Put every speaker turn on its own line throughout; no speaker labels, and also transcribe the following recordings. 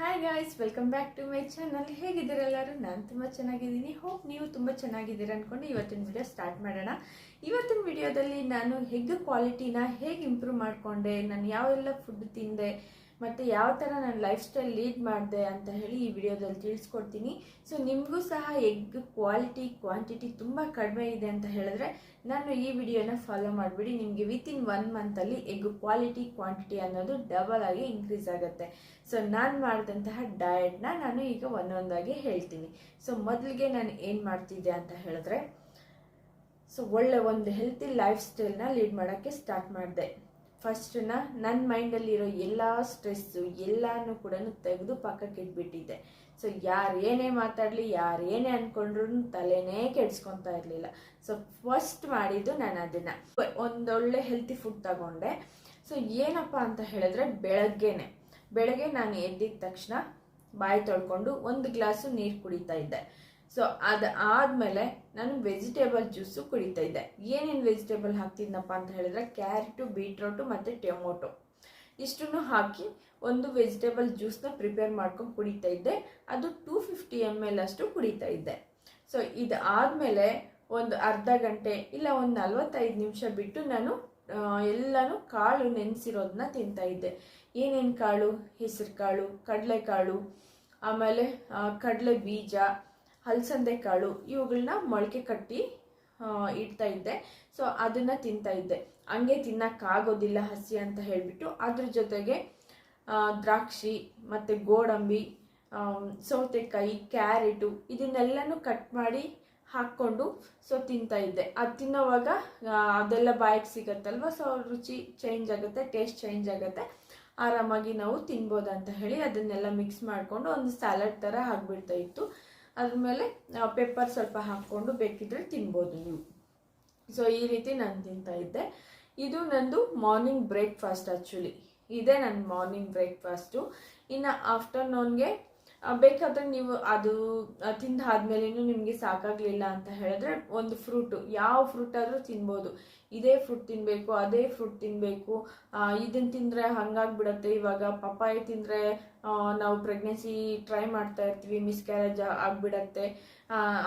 Hi guys, welcome back to my channel. ಹೇಗಿದ್ದೀರಾ ಎಲ್ಲರೂ? ನಾನು ತುಂಬ ಚೆನ್ನಾಗಿದ್ದೀನಿ. ಹೋಪ್ ನೀವು ತುಂಬ ಚೆನ್ನಾಗಿದ್ದೀರಾ ಅಂದ್ಕೊಂಡು ಇವತ್ತಿನ ವಿಡಿಯೋ ಸ್ಟಾರ್ಟ್ ಮಾಡೋಣ. ಇವತ್ತಿನ ವಿಡಿಯೋದಲ್ಲಿ ನಾನು ಎಗ್ ಕ್ವಾಲಿಟಿನ ಹೇಗೆ ಇಂಪ್ರೂವ್ ಮಾಡಿಕೊಂಡೆ, ನಾನು ಯಾವೆಲ್ಲ ಫುಡ್ ತಿಂದೆ ಮತ್ತು ಯಾವ ಥರ ನಾನು ಲೈಫ್ ಸ್ಟೈಲ್ ಲೀಡ್ ಮಾಡಿದೆ ಅಂತ ಹೇಳಿ ಈ ವಿಡಿಯೋದಲ್ಲಿ ತಿಳಿಸ್ಕೊಡ್ತೀನಿ. ಸೊ ನಿಮಗೂ ಸಹ ಎಗ್ ಕ್ವಾಲಿಟಿ ಕ್ವಾಂಟಿಟಿ ತುಂಬ ಕಡಿಮೆ ಇದೆ ಅಂತ ಹೇಳಿದ್ರೆ ನಾನು ಈ ವಿಡಿಯೋನ ಫಾಲೋ ಮಾಡಿಬಿಡಿ. ನಿಮಗೆ ವಿತಿನ್ 1 ಮಂತಲ್ಲಿ ಎಗ್ ಕ್ವಾಲಿಟಿ ಕ್ವಾಂಟಿಟಿ ಅನ್ನೋದು ಡಬಲ್ ಆಗಿ ಇನ್ಕ್ರೀಸ್ ಆಗುತ್ತೆ. ಸೊ ನಾನು ಮಾಡಿದಂತಹ ಡಯಟ್ನ ನಾನು ಈಗ ಒಂದೊಂದಾಗಿ ಹೇಳ್ತೀನಿ. ಸೊ ಮೊದಲಿಗೆ ನಾನು ಏನು ಮಾಡ್ತಿದ್ದೆ ಅಂತ ಹೇಳಿದ್ರೆ, ಸೊ ಒಳ್ಳೆ ಒಂದು ಹೆಲ್ತಿ ಲೈಫ್ ಸ್ಟೈಲ್ನ ಲೀಡ್ ಮಾಡೋಕ್ಕೆ ಸ್ಟಾರ್ಟ್ ಮಾಡಿದೆ. ಫಸ್ಟನ್ನ ನನ್ನ ಮೈಂಡಲ್ಲಿರೋ ಎಲ್ಲ ಸ್ಟ್ರೆಸ್ಸು ಎಲ್ಲನೂ ಕೂಡ ತೆಗೆದು ಪಕ್ಕಕ್ಕೆ ಇಟ್ಬಿಟ್ಟಿದ್ದೆ. ಸೊ ಯಾರು ಏನೇ ಮಾತಾಡಲಿ, ಯಾರು ಏನೇ ಅಂದ್ಕೊಂಡ್ರು ತಲೆನೇ ಕೆಡ್ಸ್ಕೊತಾ ಇರಲಿಲ್ಲ. ಸೊ ಫಸ್ಟ್ ಮಾಡಿದ್ದು ನಾನು ಅದನ್ನು ಒಂದೊಳ್ಳೆ ಹೆಲ್ತಿ ಫುಡ್ ತಗೊಂಡೆ. ಸೊ ಏನಪ್ಪ ಅಂತ ಹೇಳಿದ್ರೆ, ಬೆಳಗ್ಗೆ ನಾನು ಎದ್ದಿದ ತಕ್ಷಣ ಬಾಯಿ ತೊಳ್ಕೊಂಡು 1 ಗ್ಲಾಸು ನೀರು ಕುಡಿತಾ ಇದ್ದೆ. ಸೊ ಅದಾದಮೇಲೆ ನಾನು ವೆಜಿಟೇಬಲ್ ಜ್ಯೂಸು ಕುಡಿತಾ ಇದ್ದೆ. ಏನೇನು ವೆಜಿಟೇಬಲ್ ಹಾಕ್ತಿದ್ನಪ್ಪ ಅಂತ ಹೇಳಿದ್ರೆ, ಕ್ಯಾರೆಟು, ಬೀಟ್ರೋಟು ಮತ್ತು ಟೊಮೊಟೊ ಇಷ್ಟನ್ನು ಹಾಕಿ ಒಂದು ವೆಜಿಟೇಬಲ್ ಜ್ಯೂಸ್ನ ಪ್ರಿಪೇರ್ ಮಾಡ್ಕೊಂಡು ಕುಡಿತಾ ಇದ್ದೆ. ಅದು 250 ml ಅಷ್ಟು ಕುಡಿತಾ ಇದ್ದೆ. ಸೊ ಇದಾದಮೇಲೆ ಒಂದು ಅರ್ಧ ಗಂಟೆ ಇಲ್ಲ ಒಂದು 45 ನಿಮಿಷ ಬಿಟ್ಟು ನಾನು ಎಲ್ಲನೂ ಕಾಳು ನೆನೆಸಿರೋದನ್ನ ತಿಂತಾ ಇದ್ದೆ. ಏನೇನು ಕಾಳು? ಹೆಸರು ಕಾಳು, ಕಡಲೆಕಾಳು, ಆಮೇಲೆ ಕಡಲೆ ಬೀಜ, ಹಲಸಂದೆ ಕಾಳು, ಇವುಗಳನ್ನ ಮೊಳಕೆ ಕಟ್ಟಿ ಇಡ್ತಾ ಇದ್ದೆ. ಸೊ ಅದನ್ನು ತಿಂತಾ ಇದ್ದೆ. ಹಂಗೆ ತಿನ್ನೋಕ್ಕಾಗೋದಿಲ್ಲ ಹಸಿ ಅಂತ ಹೇಳಿಬಿಟ್ಟು ಅದ್ರ ಜೊತೆಗೆ ದ್ರಾಕ್ಷಿ ಮತ್ತು ಗೋಡಂಬಿ, ಸೌತೆಕಾಯಿ, ಕ್ಯಾರೆಟು ಇದನ್ನೆಲ್ಲನೂ ಕಟ್ ಮಾಡಿ ಹಾಕ್ಕೊಂಡು ಸೊ ತಿಂತಾ ಇದ್ದೆ. ಅದು ತಿನ್ನೋವಾಗ ಅದೆಲ್ಲ ಬಾಯಿಗೆ ಸಿಗತ್ತಲ್ವ, ಸೊ ರುಚಿ ಚೇಂಜ್ ಆಗುತ್ತೆ, ಟೇಸ್ಟ್ ಚೇಂಜ್ ಆಗುತ್ತೆ, ಆರಾಮಾಗಿ ನಾವು ತಿನ್ಬೋದು ಅಂತ ಹೇಳಿ ಅದನ್ನೆಲ್ಲ ಮಿಕ್ಸ್ ಮಾಡಿಕೊಂಡು ಒಂದು ಸ್ಯಾಲಡ್ ಥರ ಆಗಿಬಿಡ್ತಾ ಇತ್ತು. ಅದ್ರ ಮೇಲೆ ಪೆಪ್ಪರ್ ಸ್ವಲ್ಪ ಹಾಕ್ಕೊಂಡು ಬೇಕಿದ್ರೆ ತಿನ್ಬೋದು ನೀವು. ಸೊ ಈ ರೀತಿ ನಾನು ತಿಂತಾ ಇದ್ದೆ. ಇದು ನಂದು ಮಾರ್ನಿಂಗ್ ಬ್ರೇಕ್ಫಾಸ್ಟ್. ಆ್ಯಕ್ಚುಲಿ ಇದೇ ನನ್ನ ಮಾರ್ನಿಂಗ್ ಬ್ರೇಕ್ಫಾಸ್ಟು. ಇನ್ನು ಆಫ್ಟರ್ನೂನ್ಗೆ ಬೇಕಾದರೆ ನೀವು ಅದು ತಿಂದಾದ್ಮೇಲೆ ನಿಮಗೆ ಸಾಕಾಗಲಿಲ್ಲ ಅಂತ ಹೇಳಿದ್ರೆ ಒಂದು ಫ್ರೂಟು, ಯಾವ ಫ್ರೂಟ್ ಆದರೂ ತಿನ್ಬೋದು. ಇದೇ ಫ್ರೂಟ್ ತಿನ್ನಬೇಕು, ಅದೇ ಫ್ರೂಟ್ ತಿನ್ನಬೇಕು, ಇದನ್ನು ತಿಂದರೆ ಹಂಗಾಗ್ಬಿಡತ್ತೆ. ಇವಾಗ ಪಪ್ಪಾಯ ತಿಂದರೆ ನಾವು ಪ್ರೆಗ್ನೆನ್ಸಿ ಟ್ರೈ ಮಾಡ್ತಾ ಇರ್ತೀವಿ, ಮಿಸ್ಕ್ಯಾರೇಜ್ ಆಗಿಬಿಡತ್ತೆ,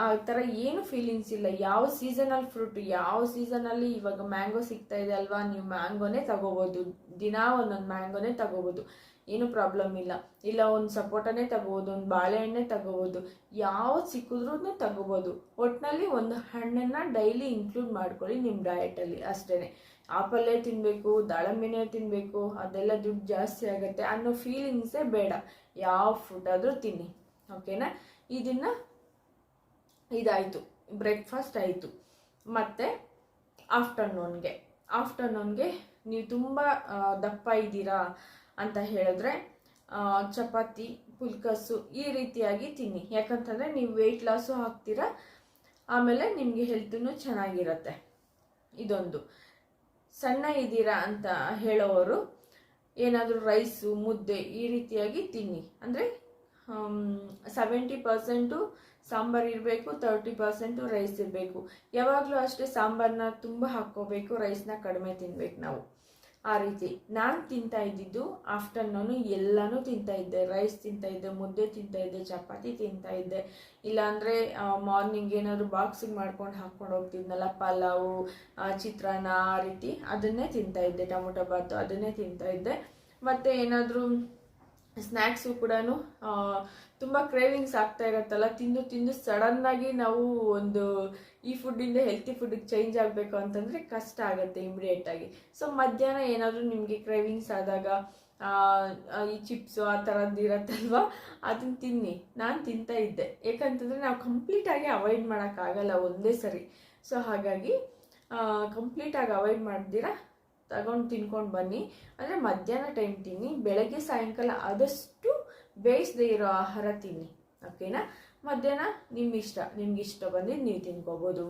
ಆ ಥರ ಏನು ಫೀಲಿಂಗ್ಸ್ ಇಲ್ಲ. ಯಾವ ಸೀಸನಲ್ ಫ್ರೂಟ್, ಯಾವ ಸೀಸನಲ್ಲಿ ಇವಾಗ ಮ್ಯಾಂಗೋ ಸಿಗ್ತಾ ಇದೆ ಅಲ್ವಾ, ನೀವು ಮ್ಯಾಂಗೋನೇ ತಗೋಬೋದು, ದಿನ ಒಂದೊಂದು ಮ್ಯಾಂಗೋನೇ ತಗೋಬೋದು, ಏನು ಪ್ರಾಬ್ಲಮ್ ಇಲ್ಲ. ಇಲ್ಲ ಒಂದು ಸಪೋಟನೇ ತಗೋಬೋದು, ಒಂದು ಬಾಳೆಹಣ್ಣೆ ತಗೋಬೋದು, ಯಾವ್ದು ಸಿಕ್ಕಿದ್ರೂ ತಗೋಬೋದು. ಒಟ್ಟಿನಲ್ಲಿ ಒಂದು ಹಣ್ಣನ್ನು ಡೈಲಿ ಇನ್ಕ್ಲೂಡ್ ಮಾಡ್ಕೊಳ್ಳಿ ನಿಮ್ಮ ಡಯಟಲ್ಲಿ, ಅಷ್ಟೇ. ಆಪಲ್ಲೇ ತಿನ್ನಬೇಕು, ದಾಳಂಬಿನೇ ತಿನ್ನಬೇಕು, ಅದೆಲ್ಲ ದುಡ್ಡು ಜಾಸ್ತಿ ಆಗುತ್ತೆ ಅನ್ನೋ ಫೀಲಿಂಗ್ಸೇ ಬೇಡ. ಯಾವ ಫುಡ್ ಆದರೂ ತಿನ್ನಿ, ಓಕೆನಾ? ಇದಾಯಿತು, ಬ್ರೇಕ್ಫಾಸ್ಟ್ ಆಯಿತು. ಮತ್ತು ಆಫ್ಟರ್ನೂನ್ಗೆ ನೀವು ತುಂಬ ದಪ್ಪ ಇದ್ದೀರಾ ಅಂತ ಹೇಳಿದ್ರೆ ಚಪಾತಿ, ಪುಲ್ಕಸ್ಸು ಈ ರೀತಿಯಾಗಿ ತಿನ್ನಿ. ಯಾಕಂತಂದರೆ ನೀವು ವೆಯ್ಟ್ ಲಾಸು ಆಗ್ತೀರಾ, ಆಮೇಲೆ ನಿಮಗೆ ಹೆಲ್ತೂ ಚೆನ್ನಾಗಿರುತ್ತೆ. ಇದೊಂದು. ಸಣ್ಣ ಇದ್ದೀರಾ ಅಂತ ಹೇಳೋವರು ಏನಾದರೂ ರೈಸು, ಮುದ್ದೆ ಈ ರೀತಿಯಾಗಿ ತಿನ್ನಿ. ಅಂದರೆ 70% ಸಾಂಬಾರು ಇರಬೇಕು, 30% ರೈಸ್ ಇರಬೇಕು. ಯಾವಾಗಲೂ ಅಷ್ಟೇ ಸಾಂಬಾರನ್ನ ತುಂಬ ಹಾಕ್ಕೋಬೇಕು, ರೈಸ್ನ ಕಡಿಮೆ ತಿನ್ಬೇಕು ನಾವು. ಆ ರೀತಿ ನಾನು ತಿಂತಾ ಇದ್ದಿದ್ದು ಆಫ್ಟರ್ನೂನು ಎಲ್ಲನೂ ತಿಂತಾ ಇದ್ದೆ. ರೈಸ್ ತಿಂತಾ ಇದ್ದೆ, ಮುದ್ದೆ ತಿಂತಾ ಇದ್ದೆ, ಚಪಾತಿ ತಿಂತಾ ಇದ್ದೆ. ಇಲ್ಲಾಂದರೆ ಮಾರ್ನಿಂಗ್ ಏನಾದರೂ ಬಾಕ್ಸಿಗೆ ಮಾಡ್ಕೊಂಡು ಹಾಕ್ಕೊಂಡು ಹೋಗ್ತಿದ್ನಲ್ಲ, ಪಲಾವು, ಚಿತ್ರಾನ್ನ, ಆ ರೀತಿ ಅದನ್ನೇ ತಿಂತಾ ಇದ್ದೆ. ಟೊಮೊಟೊ ಬಾತು ಅದನ್ನೇ ತಿಂತಾ ಇದ್ದೆ. ಮತ್ತು ಏನಾದರೂ ಸ್ನ್ಯಾಕ್ಸು ಕೂಡ ತುಂಬ ಕ್ರೇವಿಂಗ್ಸ್ ಆಗ್ತಾ ಇರುತ್ತಲ್ಲ, ತಿಂದು ಸಡನ್ನಾಗಿ ನಾವು ಒಂದು ಈ ಫುಡ್ಡಿಂದ ಹೆಲ್ತಿ ಫುಡ್ಡಿಗೆ ಚೇಂಜ್ ಆಗಬೇಕು ಅಂತಂದರೆ ಕಷ್ಟ ಆಗುತ್ತೆ ಇಮಿಡಿಯೇಟಾಗಿ. ಸೊ ಮಧ್ಯಾಹ್ನ ಏನಾದರೂ ನಿಮಗೆ ಕ್ರೇವಿಂಗ್ಸ್ ಆದಾಗ ಈ ಚಿಪ್ಸು ಆ ಥರದ್ದು ಇರುತ್ತಲ್ವ, ಅದನ್ನು ತಿನ್ನಿ. ನಾನು ತಿಂತಾ ಇದ್ದೆ. ಯಾಕಂತಂದರೆ ನಾವು ಕಂಪ್ಲೀಟಾಗಿ ಅವಾಯ್ಡ್ ಮಾಡೋಕ್ಕಾಗಲ್ಲ ಒಂದೇ ಸರಿ. ಸೊ ಹಾಗಾಗಿ ಕಂಪ್ಲೀಟಾಗಿ ಅವಾಯ್ಡ್ ಮಾಡ್ದಿರ ತಗೊಂಡು ತಿನ್ಕೊಂಡು ಬನ್ನಿ. ಅಂದರೆ ಮಧ್ಯಾಹ್ನ ಟೈಮ್ ತಿನ್ನಿ, ಬೆಳಗ್ಗೆ ಸಾಯಂಕಾಲ ಆದಷ್ಟು ಬೇಯಿಸದೇ ಇರೋ ಆಹಾರ ತಿನ್ನಿ, ಓಕೆನಾ? ಮಧ್ಯಾಹ್ನ ನಿಮ್ಗೆ ಇಷ್ಟ ಬಂದಿದ್ದು ನೀವು ತಿನ್ಕೋಬೋದು.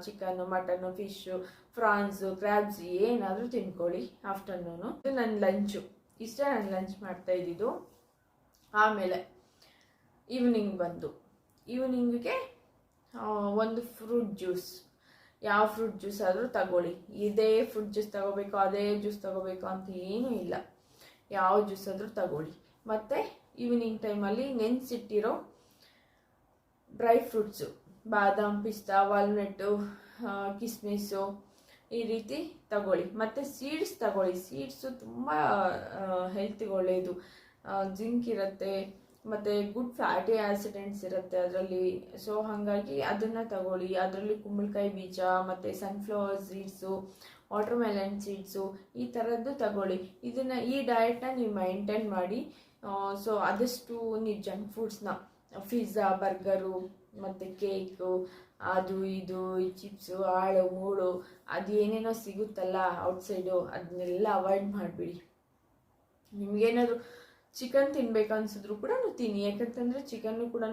Chicken, mutton, fish, prawns, crabs ಏನಾದರೂ ತಿನ್ಕೊಳ್ಳಿ ಆಫ್ಟರ್ನೂನು. ಇದು ನನ್ನ ಲಂಚು. ನಾನು ಲಂಚ್ ಮಾಡ್ತಾ ಇದ್ದಿದ್ದು. ಆಮೇಲೆ ಈವ್ನಿಂಗ್ಗೆ ಒಂದು ಫ್ರೂಟ್ ಜ್ಯೂಸ್, ಯಾವ ಫ್ರೂಟ್ ಜ್ಯೂಸ್ ಆದರೂ ತಗೊಳ್ಳಿ. ಇದೇ ಫ್ರೂಟ್ ಜ್ಯೂಸ್ ತಗೋಬೇಕು, ಅದೇ ಜ್ಯೂಸ್ ತಗೋಬೇಕು ಅಂತ ಏನೂ ಇಲ್ಲ. ಯಾವ ಜ್ಯೂಸ್ ಆದರೂ ತಗೊಳ್ಳಿ. ಮತ್ತು ಈವ್ನಿಂಗ್ ಟೈಮಲ್ಲಿ ನೆನೆಸಿಟ್ಟಿರೋ ಡ್ರೈ ಫ್ರೂಟ್ಸು, ಬಾದಾಮ್, ಪಿಸ್ತಾ, ವಾಲ್ನಟ್ಟು, ಕಿಸ್ಮಿಸ್ಸು ಈ ರೀತಿ ತಗೊಳ್ಳಿ. ಮತ್ತು ಸೀಡ್ಸ್ ತಗೊಳ್ಳಿ. ಸೀಡ್ಸು ತುಂಬ ಹೆಲ್ತಿಗೆ ಒಳ್ಳೆಯದು. ಜಿಂಕ್ ಇರುತ್ತೆ ಮತ್ತು ಗುಡ್ ಫ್ಯಾಟಿ ಆಸಿಡೆಂಟ್ಸ್ ಇರುತ್ತೆ ಅದರಲ್ಲಿ. ಸೊ ಹಾಗಾಗಿ ಅದನ್ನು ತಗೊಳ್ಳಿ. ಅದರಲ್ಲಿ ಕುಂಬಳಕಾಯಿ ಬೀಜ ಮತ್ತು sunflower seeds, water melon seeds ಈ ಥರದ್ದು ತಗೊಳ್ಳಿ. ಈ ಡಯಟ್ನ ನೀವು ಮೈಂಟೈನ್ ಮಾಡಿ. ಸೊ ಆದಷ್ಟು ನೀವು ಜಂಕ್ ಫುಡ್ಸ್ನ, ಪಿಜ್ಜಾ, ಬರ್ಗರು ಮತ್ತು ಕೇಕು, ಅದು ಇದು ಚಿಪ್ಸು, ಆಳು ಮೂಳು ಅದು ಏನೇನೋ ಸಿಗುತ್ತಲ್ಲ ಔಟ್ಸೈಡು, ಅದನ್ನೆಲ್ಲ ಅವಾಯ್ಡ್ ಮಾಡಿಬಿಡಿ. ನಿಮಗೇನಾದ್ರು ಚಿಕನ್ ತಿನ್ಬೇಕು ಅನ್ಸಿದ್ರು ಕೂಡ ತಿನ್ನಿ. ಯಾಕಂತಂದರೆ ಚಿಕನ್ನು ಕೂಡ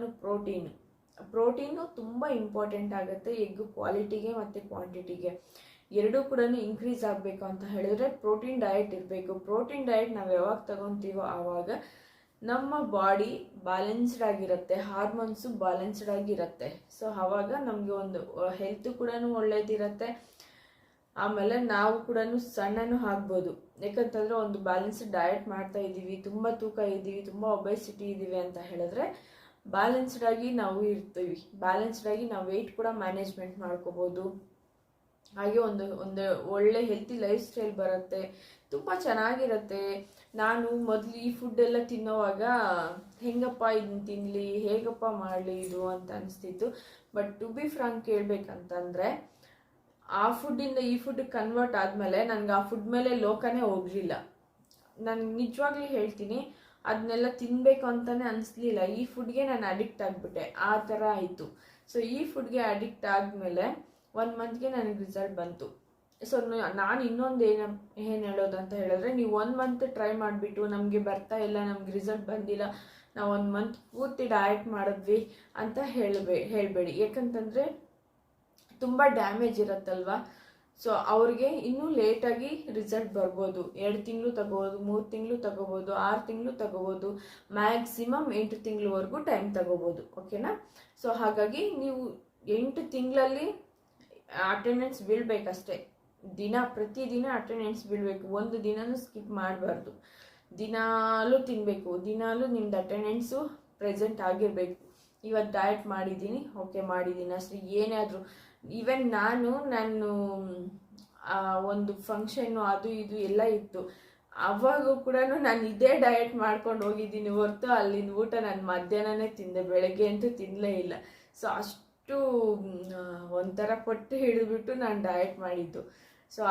ಪ್ರೋಟೀನು ತುಂಬ ಇಂಪಾರ್ಟೆಂಟ್ ಆಗುತ್ತೆ ಎಗ್ ಕ್ವಾಲಿಟಿಗೆ ಮತ್ತು ಕ್ವಾಂಟಿಟಿಗೆ ಎರಡೂ ಕೂಡ ಇನ್ಕ್ರೀಸ್ ಆಗಬೇಕು ಅಂತ ಹೇಳಿದ್ರೆ ಪ್ರೋಟೀನ್ ಡಯಟ್ ಇರಬೇಕು. ಪ್ರೋಟೀನ್ ಡಯಟ್ ನಾವು ಯಾವಾಗ ತಗೊತೀವೋ ಆವಾಗ ನಮ್ಮ ಬಾಡಿ ಬ್ಯಾಲೆನ್ಸ್ಡ್ ಆಗಿರುತ್ತೆ, ಹಾರ್ಮೋನ್ಸು ಬ್ಯಾಲೆನ್ಸ್ಡ್ ಆಗಿರುತ್ತೆ. ಸೊ ಆವಾಗ ನಮಗೆ ಒಂದು ಹೆಲ್ತು ಕೂಡ ಒಳ್ಳೇದಿರುತ್ತೆ. ಆಮೇಲೆ ನಾವು ಕೂಡ ಸಣ್ಣನೂ ಆಗ್ಬೋದು. ಯಾಕಂತಂದರೆ ಒಂದು ಬ್ಯಾಲೆನ್ಸ್ಡ್ ಡಯಟ್ ಮಾಡ್ತಾ ಇದ್ದೀವಿ, ತುಂಬ ತೂಕ ಇದ್ದೀವಿ, ತುಂಬ ಒಬೆಸಿಟಿ ಇದ್ದೀವಿ ಅಂತ ಹೇಳಿದ್ರೆ ಬ್ಯಾಲೆನ್ಸ್ಡ್ ಆಗಿ ನಾವು ಇರ್ತೀವಿ. ಬ್ಯಾಲೆನ್ಸ್ಡ್ ಆಗಿ ನಾವು ವೆಯ್ಟ್ ಕೂಡ ಮ್ಯಾನೇಜ್ಮೆಂಟ್ ಮಾಡ್ಕೋಬೋದು. ಹಾಗೆ ಒಂದು ಒಳ್ಳೆ ಹೆಲ್ತಿ ಲೈಫ್ ಸ್ಟೈಲ್ ಬರುತ್ತೆ, ತುಂಬ ಚೆನ್ನಾಗಿರುತ್ತೆ. ನಾನು ಮೊದಲು ಈ ಫುಡ್ ಎಲ್ಲ ತಿನ್ನೋವಾಗ ಹೆಂಗಪ್ಪ ಇದನ್ನ ತಿನ್ನಲಿ, ಹೇಗಪ್ಪ ಮಾಡಲಿ ಇದು ಅಂತ ಅನಿಸ್ತಿತ್ತು. ಬಟ್ ಟು ಬಿ ಫ್ರಾಂಕ್ ಹೇಳ್ಬೇಕಂತಂದರೆ ಆ ಫುಡ್ಡಿಂದ ಈ ಫುಡ್ ಕನ್ವರ್ಟ್ ಆದಮೇಲೆ ನನಗೆ ಆ ಫುಡ್ ಮೇಲೆ ಲೋಕನೇ ಹೋಗಲಿಲ್ಲ. ನಾನು ನಿಜವಾಗ್ಲೂ ಹೇಳ್ತೀನಿ, ಅದನ್ನೆಲ್ಲ ತಿನ್ನಬೇಕು ಅಂತಲೇ ಅನಿಸ್ಲಿಲ್ಲ. ಈ ಫುಡ್ಗೆ ನಾನು ಅಡಿಕ್ಟ್ ಆಗಿಬಿಟ್ಟೆ, ಆ ಥರ ಆಯಿತು. ಸೊ ಈ ಫುಡ್ಗೆ ಅಡಿಕ್ಟ್ ಆದಮೇಲೆ 1 ಮಂತ್ಗೆ ನನಗೆ ರಿಸಲ್ಟ್ ಬಂತು. ಸೊ ನಾನು ಇನ್ನೊಂದು ಏನು ಹೇಳೋದು ಅಂತ ಹೇಳಿದ್ರೆ, ನೀವು 1 ಮಂತ್ ಟ್ರೈ ಮಾಡಿಬಿಟ್ಟು ನಮಗೆ ಬರ್ತಾ ಇಲ್ಲ, ನಮ್ಗೆ ರಿಸಲ್ಟ್ ಬಂದಿಲ್ಲ, ನಾವು 1 ಮಂತ್ ಪೂರ್ತಿ ಡಯಟ್ ಮಾಡಿದ್ವಿ ಅಂತ ಹೇಳಬೇಡಿ. ಯಾಕಂತಂದರೆ ತುಂಬ ಡ್ಯಾಮೇಜ್ ಇರುತ್ತಲ್ವ. ಸೊ ಅವ್ರಿಗೆ ಇನ್ನೂ ಲೇಟಾಗಿ ರಿಸಲ್ಟ್ ಬರ್ಬೋದು. 2 ತಿಂಗಳು ತಗೋಬೋದು, 3 ತಿಂಗಳು ತಗೋಬೋದು, 6 ತಿಂಗಳು ತಗೋಬೋದು, ಮ್ಯಾಕ್ಸಿಮಮ್ 8 ತಿಂಗಳವರೆಗೂ ಟೈಮ್ ತಗೋಬೋದು. ಓಕೆನಾ? ಸೊ ಹಾಗಾಗಿ ನೀವು 8 ತಿಂಗಳಲ್ಲಿ ಅಟೆಂಡೆನ್ಸ್ ಬೀಳ್ಬೇಕಷ್ಟೇ. ಪ್ರತಿದಿನ ಅಟೆಂಡೆನ್ಸ್ ಬೀಳಬೇಕು. ಒಂದು ದಿನನೂ ಸ್ಕಿಪ್ ಮಾಡಬಾರ್ದು. ದಿನಾಲೂ ತಿನ್ನಬೇಕು, ದಿನಾಲೂ ನಿಮ್ದು ಅಟೆಂಡೆನ್ಸು ಪ್ರೆಸೆಂಟ್ ಆಗಿರಬೇಕು. ಇವತ್ತು ಡಯಟ್ ಮಾಡಿದ್ದೀನಿ, ಓಕೆ ಮಾಡಿದ್ದೀನಿ ಅಷ್ಟೇ. ಏನಾದರೂ ಈವನ್ ನಾನು ಒಂದು ಫಂಕ್ಷನ್ನು ಅದು ಇದು ಎಲ್ಲ ಇತ್ತು, ಅವಾಗೂ ಕೂಡ ನಾನು ಇದೇ ಡಯಟ್ ಮಾಡ್ಕೊಂಡು ಹೋಗಿದ್ದೀನಿ ಹೊರತು ಅಲ್ಲಿನ ಊಟ ನಾನು ಮಧ್ಯಾಹ್ನನೇ ತಿಂದೆ, ಬೆಳಗ್ಗೆ ಅಂತೂ ತಿನ್ನಲೇ ಇಲ್ಲ. ಸೊ ಅಷ್ಟು ಒಂಥರ ಪಟ್ಟು ಹಿಡಿದ್ಬಿಟ್ಟು ನಾನು ಡಯಟ್ ಮಾಡಿದ್ದು. ಸೊ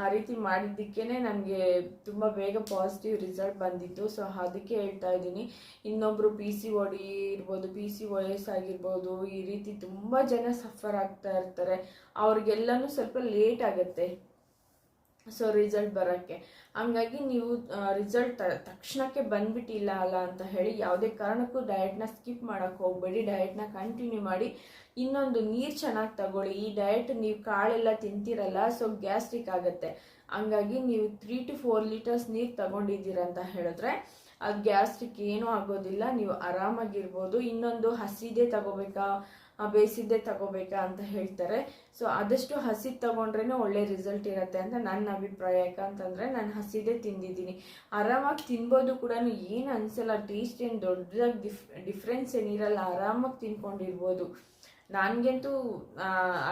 ಆ ರೀತಿ ಮಾಡಿದ್ದಕ್ಕೇ ನನಗೆ ತುಂಬ ಬೇಗ ಪಾಸಿಟಿವ್ ರಿಸಲ್ಟ್ ಬಂದಿತ್ತು. ಸೊ ಅದಕ್ಕೆ ಹೇಳ್ತಾ ಇದ್ದೀನಿ, ಇನ್ನೊಬ್ಬರು PCOD ಇರ್ಬೋದು, PCOS ಆಗಿರ್ಬೋದು, ಈ ರೀತಿ ತುಂಬ ಜನ ಸಫರ್ ಆಗ್ತಾ ಇರ್ತಾರೆ. ಅವ್ರಿಗೆಲ್ಲನೂ ಸ್ವಲ್ಪ ಲೇಟ್ ಆಗುತ್ತೆ ಸೊ ರಿಸಲ್ಟ್ ಬರೋಕ್ಕೆ. ಹಂಗಾಗಿ ನೀವು ರಿಸಲ್ಟ್ ತಕ್ಷಣಕ್ಕೆ ಬಂದ್ಬಿಟ್ಟಿಲ್ಲ ಅಲ್ಲ ಅಂತ ಹೇಳಿ ಯಾವುದೇ ಕಾರಣಕ್ಕೂ ಡಯಟ್ನ ಸ್ಕಿಪ್ ಮಾಡೋಕ್ಕೆ ಹೋಗಬೇಡಿ. ಡಯಟ್ನ ಕಂಟಿನ್ಯೂ ಮಾಡಿ. ಇನ್ನೊಂದು, ನೀರು ಚೆನ್ನಾಗಿ ತಗೊಳ್ಳಿ. ಈ ಡಯಟ್ ನೀವು ಕಾಳೆಲ್ಲ ತಿಂತೀರಲ್ಲ, ಸೊ ಗ್ಯಾಸ್ಟ್ರಿಕ್ ಆಗುತ್ತೆ. ಹಂಗಾಗಿ ನೀವು 3 to 4 ಲೀಟರ್ಸ್ ನೀರು ತಗೊಂಡಿದ್ದೀರ ಅಂತ ಹೇಳಿದ್ರೆ ಅದು ಗ್ಯಾಸ್ಟ್ರಿಕ್ ಏನೂ ಆಗೋದಿಲ್ಲ, ನೀವು ಆರಾಮಾಗಿರ್ಬೋದು. ಇನ್ನೊಂದು, ಹಸಿದೇ ತಗೋಬೇಕಾ ಬೇಯಿಸಿದ್ದೇ ತಗೋಬೇಕಾ ಅಂತ ಹೇಳ್ತಾರೆ. ಸೊ ಆದಷ್ಟು ಹಸಿದು ತಗೊಂಡ್ರೇ ಒಳ್ಳೆ ರಿಸಲ್ಟ್ ಇರುತ್ತೆ ಅಂತ ನನ್ನ ಅಭಿಪ್ರಾಯ. ಯಾಕಂತಂದರೆ ನಾನು ಹಸಿದೇ ತಿಂದಿದ್ದೀನಿ, ಆರಾಮಾಗಿ ತಿನ್ಬೋದು ಕೂಡ, ಏನು ಅನಿಸಲ್ಲ. ಟೇಸ್ಟ್ ಏನು ದೊಡ್ಡದಾಗಿ ಡಿಫ್ರೆನ್ಸ್ ಏನಿರಲ್ಲ, ಆರಾಮಾಗಿ ತಿನ್ಕೊಂಡಿರ್ಬೋದು. ನನಗಂತೂ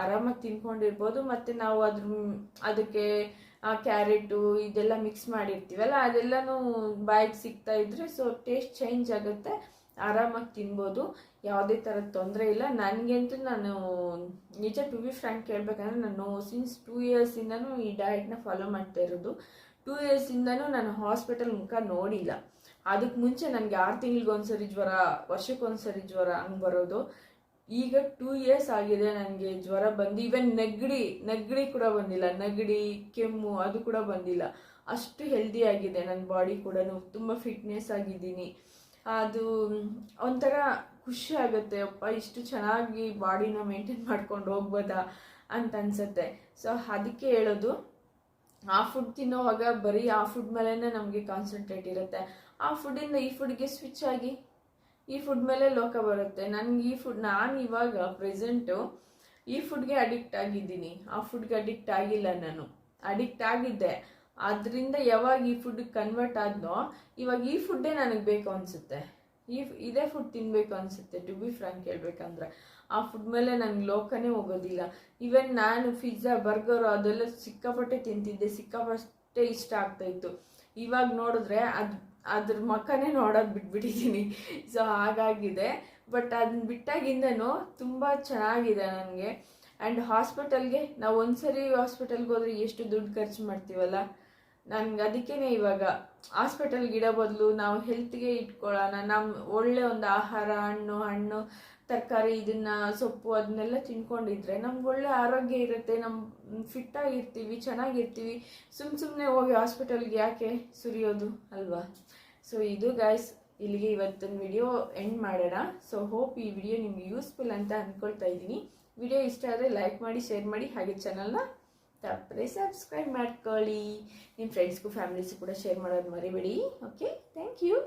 ಆರಾಮಾಗಿ ತಿನ್ಕೊಂಡಿರ್ಬೋದು. ಮತ್ತು ನಾವು ಅದಕ್ಕೆ ಕ್ಯಾರೆಟು ಇದೆಲ್ಲ ಮಿಕ್ಸ್ ಮಾಡಿರ್ತೀವಲ್ಲ, ಅದೆಲ್ಲನೂ ಬಾಯಿಗೆ ಸಿಗ್ತಾ ಇದ್ರೆ ಸೊ ಟೇಸ್ಟ್ ಚೇಂಜ್ ಆಗುತ್ತೆ, ಆರಾಮಾಗಿ ತಿನ್ಬೋದು, ಯಾವುದೇ ಥರದ ತೊಂದರೆ ಇಲ್ಲ. ನನಗಂತೂ ನಾನು ನಿಜ ಟು ಬಿ ಫ್ರ್ಯಾಂಕ್ ಹೇಳ್ಬೇಕಂದ್ರೆ, ನಾನು ಸಿನ್ಸ್ 2 ಇಯರ್ಸಿಂದನೂ ಈ ಡಯಟ್ನ ಫಾಲೋ ಮಾಡ್ತಾ ಇರೋದು. 2 ಇಯರ್ಸಿಂದನೂ ನಾನು ಹಾಸ್ಪಿಟಲ್ ಮುಖ ನೋಡಿಲ್ಲ. ಅದಕ್ಕೆ ಮುಂಚೆ ನನಗೆ 6 ತಿಂಗಳಿಗೊಂದ್ಸರಿ ಜ್ವರ, ವರ್ಷಕ್ಕೊಂದ್ಸರಿ ಜ್ವರ ಹಂಗೆ ಬರೋದು. ಈಗ 2 ಇಯರ್ಸ್ ಆಗಿದೆ ನನಗೆ ಜ್ವರ ಬಂದು. ಈವನ್ ನೆಗಡಿ ಕೂಡ ಬಂದಿಲ್ಲ, ನೆಗಡಿ ಕೆಮ್ಮು ಅದು ಕೂಡ ಬಂದಿಲ್ಲ. ಅಷ್ಟು ಹೆಲ್ದಿ ಆಗಿದೆ ನನ್ನ ಬಾಡಿ ಕೂಡ, ತುಂಬ ಫಿಟ್ನೆಸ್ ಆಗಿದ್ದೀನಿ. ಅದು ಒಂಥರ ಖುಷಿ ಆಗುತ್ತೆ, ಅಪ್ಪ ಇಷ್ಟು ಚೆನ್ನಾಗಿ ಬಾಡಿನ ಮೇಂಟೈನ್ ಮಾಡ್ಕೊಂಡು ಹೋಗ್ಬೋದಾ ಅಂತ ಅನ್ಸುತ್ತೆ. ಸೊ ಅದಕ್ಕೆ ಹೇಳೋದು, ಆ ಫುಡ್ ತಿನ್ನೋವಾಗ ಬರೀ ಆ ಫುಡ್ ಮೇಲೇ ನಮಗೆ ಕಾನ್ಸಂಟ್ರೇಟ್ ಇರುತ್ತೆ. ಆ ಫುಡ್ಡಿಂದ ಈ ಫುಡ್ಗೆ ಸ್ವಿಚ್ ಆಗಿ ಈ ಫುಡ್ ಮೇಲೆ ಲೋಕ ಬರುತ್ತೆ. ನನಗೆ ಈ ಫುಡ್, ನಾನು ಇವಾಗ ಪ್ರೆಸೆಂಟು ಈ ಫುಡ್ಗೆ ಅಡಿಕ್ಟ್ ಆಗಿದ್ದೀನಿ, ಆ ಫುಡ್ಗೆ ಅಡಿಕ್ಟ್ ಆಗಿಲ್ಲ. ನಾನು ಅಡಿಕ್ಟ್ ಆಗಿದ್ದೆ, ಅದರಿಂದ ಯಾವಾಗ ಈ ಫುಡ್ಗೆ ಕನ್ವರ್ಟ್ ಆದ್ನೋ ಇವಾಗ ಈ ಫುಡ್ಡೇ ನನಗೆ ಬೇಕು ಅನಿಸುತ್ತೆ. ಇದೇ ಫುಡ್ ತಿನ್ನಬೇಕು ಅನಿಸುತ್ತೆ ಟು ಬಿ ಫ್ರಾಂಕ್ ಹೇಳ್ಬೇಕಂದ್ರೆ. ಆ ಫುಡ್ ಮೇಲೆ ನನಗೆ ಲೋಕನೇ ಹೋಗೋದಿಲ್ಲ. ಈವನ್ ನಾನು ಪಿಜ್ಜಾ ಬರ್ಗರು ಅದೆಲ್ಲ ಸಿಕ್ಕಾಪಟ್ಟೆ ತಿಂತಿದ್ದೆ, ಸಿಕ್ಕಾಪಟ್ಟೆ ಇಷ್ಟ ಆಗ್ತಾಯಿತ್ತು. ಇವಾಗ ನೋಡಿದ್ರೆ ಅದ್ರ ಮಕ್ಕನೇ ನೋಡೋದು ಬಿಟ್ಬಿಟ್ಟಿದ್ದೀನಿ. ಸೊ ಹಾಗಾಗಿದೆ. ಬಟ್ ಅದನ್ನ ಬಿಟ್ಟಾಗಿಂದನೂ ತುಂಬ ಚೆನ್ನಾಗಿದೆ ನನಗೆ. ಆ್ಯಂಡ್ ಹಾಸ್ಪಿಟಲ್ಗೆ ನಾವು ಒಂದ್ಸರಿ ಹಾಸ್ಪಿಟಲ್ಗೆ ಹೋದರೆ ಎಷ್ಟು ದುಡ್ಡು ಖರ್ಚು ಮಾಡ್ತೀವಲ್ಲ, ನನಗೆ ಅದಕ್ಕೇ ಇವಾಗ ಹಾಸ್ಪಿಟಲ್ಗೆ ಇಡೋ ಬದಲು ನಾವು ಹೆಲ್ತ್ಗೆ ಇಟ್ಕೊಳ್ಳೋಣ. ನಮ್ಮ ಒಳ್ಳೆ ಒಂದು ಆಹಾರ, ಹಣ್ಣು ತರಕಾರಿ, ಇದನ್ನು ಸೊಪ್ಪು ಅದನ್ನೆಲ್ಲ ತಿನ್ಕೊಂಡಿದ್ರೆ ನಮ್ಗೆ ಒಳ್ಳೆ ಆರೋಗ್ಯ ಇರುತ್ತೆ, ನಮ್ಮ ಫಿಟ್ಟಾಗಿರ್ತೀವಿ, ಚೆನ್ನಾಗಿರ್ತೀವಿ. ಸುಮ್ಮನೆ ಹೋಗಿ ಹಾಸ್ಪಿಟಲ್ಗೆ ಯಾಕೆ ಸುರಿಯೋದು ಅಲ್ವಾ? ಸೊ ಇದು ಗಾಯ್ಸ್, ಇಲ್ಲಿಗೆ ಇವತ್ತಿನ ವಿಡಿಯೋ ಎಂಡ್ ಮಾಡೋಣ. ಸೊ ಹೋಪ್ ಈ ವಿಡಿಯೋ ನಿಮ್ಗೆ ಯೂಸ್ಫುಲ್ ಅಂತ ಅಂದ್ಕೊಳ್ತಾ ಇದ್ದೀನಿ. ವಿಡಿಯೋ ಇಷ್ಟ ಆದರೆ ಲೈಕ್ ಮಾಡಿ, ಶೇರ್ ಮಾಡಿ, ಹಾಗೆ ಚಾನಲ್ನ ತಪ್ಪದೆ ಸಬ್ಸ್ಕ್ರೈಬ್ ಮಾಡ್ಕೊಳ್ಳಿ. ನಿಮ್ಮ ಫ್ರೆಂಡ್ಸ್ಗೂ ಫ್ಯಾಮಿಲೀಸ್ಗೂ ಕೂಡ ಶೇರ್ ಮಾಡೋದು ಮರಿಬೇಡಿ. Okay, thank you.